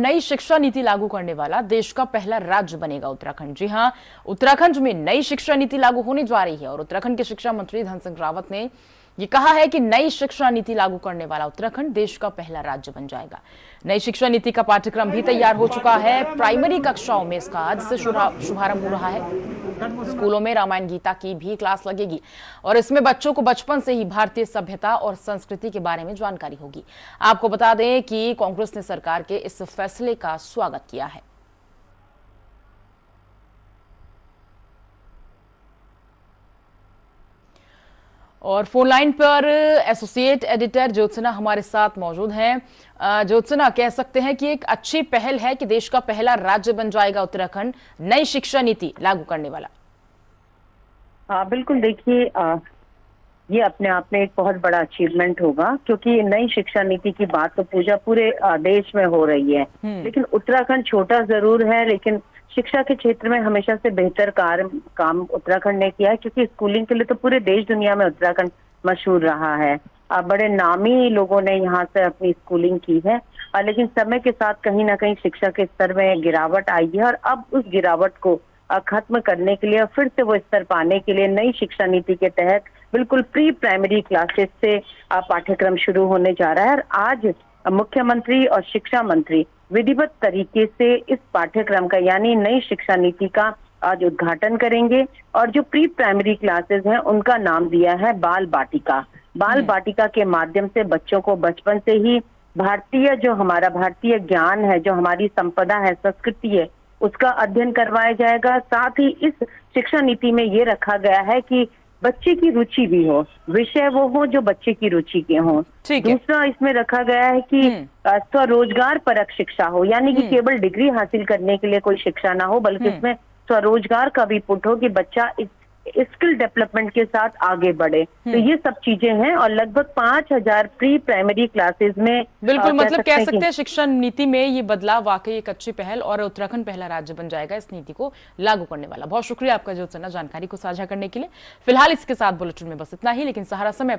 नई शिक्षा नीति लागू करने वाला देश का पहला राज्य बनेगा उत्तराखंड। जी हां, उत्तराखंड में नई शिक्षा नीति लागू होने जा रही है और उत्तराखंड के शिक्षा मंत्री धन सिंह रावत ने ये कहा है कि नई शिक्षा नीति लागू करने वाला उत्तराखंड देश का पहला राज्य बन जाएगा। नई शिक्षा नीति का पाठ्यक्रम भी तैयार हो चुका है। प्राइमरी कक्षाओं में इसका आज से शुभारंभ हो रहा है। स्कूलों में रामायण गीता की भी क्लास लगेगी और इसमें बच्चों को बचपन से ही भारतीय सभ्यता और संस्कृति के बारे में जानकारी होगी। आपको बता दें कि कांग्रेस ने सरकार के इस फैसले का स्वागत किया है। और फोन लाइन पर एसोसिएट एडिटर ज्योत्सना हमारे साथ मौजूद हैं। ज्योत्सना, कह सकते हैं कि एक अच्छी पहल है कि देश का पहला राज्य बन जाएगा उत्तराखंड नई शिक्षा नीति लागू करने वाला। बिल्कुल, देखिए ये अपने आप में एक बहुत बड़ा अचीवमेंट होगा, क्योंकि नई शिक्षा नीति की बात तो पूरे देश में हो रही है। लेकिन उत्तराखंड छोटा जरूर है, लेकिन शिक्षा के क्षेत्र में हमेशा से बेहतर काम उत्तराखंड ने किया है, क्योंकि स्कूलिंग के लिए तो पूरे देश दुनिया में उत्तराखंड मशहूर रहा है। बड़े नामी लोगों ने यहाँ से अपनी स्कूलिंग की है, लेकिन समय के साथ कहीं ना कहीं शिक्षा के स्तर में गिरावट आई है और अब उस गिरावट को खत्म करने के लिए, फिर से वो स्तर पाने के लिए नई शिक्षा नीति के तहत बिल्कुल प्री प्राइमरी क्लासेस से पाठ्यक्रम शुरू होने जा रहा है। और आज मुख्यमंत्री और शिक्षा मंत्री विधिवत तरीके से इस पाठ्यक्रम का यानी नई शिक्षा नीति का आज उद्घाटन करेंगे और जो प्री प्राइमरी क्लासेस हैं उनका नाम दिया है बाल बाटिका। बाल बाटिका के माध्यम से बच्चों को बचपन से ही जो हमारा भारतीय ज्ञान है, जो हमारी संपदा है, संस्कृति है, उसका अध्ययन करवाया जाएगा। साथ ही इस शिक्षा नीति में ये रखा गया है कि बच्चे की रुचि भी हो, विषय वो हो जो बच्चे की रुचि के हों। दूसरा इसमें रखा गया है कि स्वरोजगार परक शिक्षा हो, यानी कि केवल डिग्री हासिल करने के लिए कोई शिक्षा ना हो, बल्कि इसमें स्वरोजगार का भी पुट हो कि बच्चा स्किल डेवलपमेंट के साथ आगे बढ़े। तो ये सब चीजें हैं और लगभग 5000 प्री प्राइमरी क्लासेस में बिल्कुल मतलब कह सकते हैं शिक्षा नीति में ये बदलाव वाकई एक अच्छी पहल और उत्तराखंड पहला राज्य बन जाएगा इस नीति को लागू करने वाला। बहुत शुक्रिया आपका ज्योत्सना जानकारी को साझा करने के लिए। फिलहाल इसके साथ बुलेटिन में बस इतना ही, लेकिन सहारा समय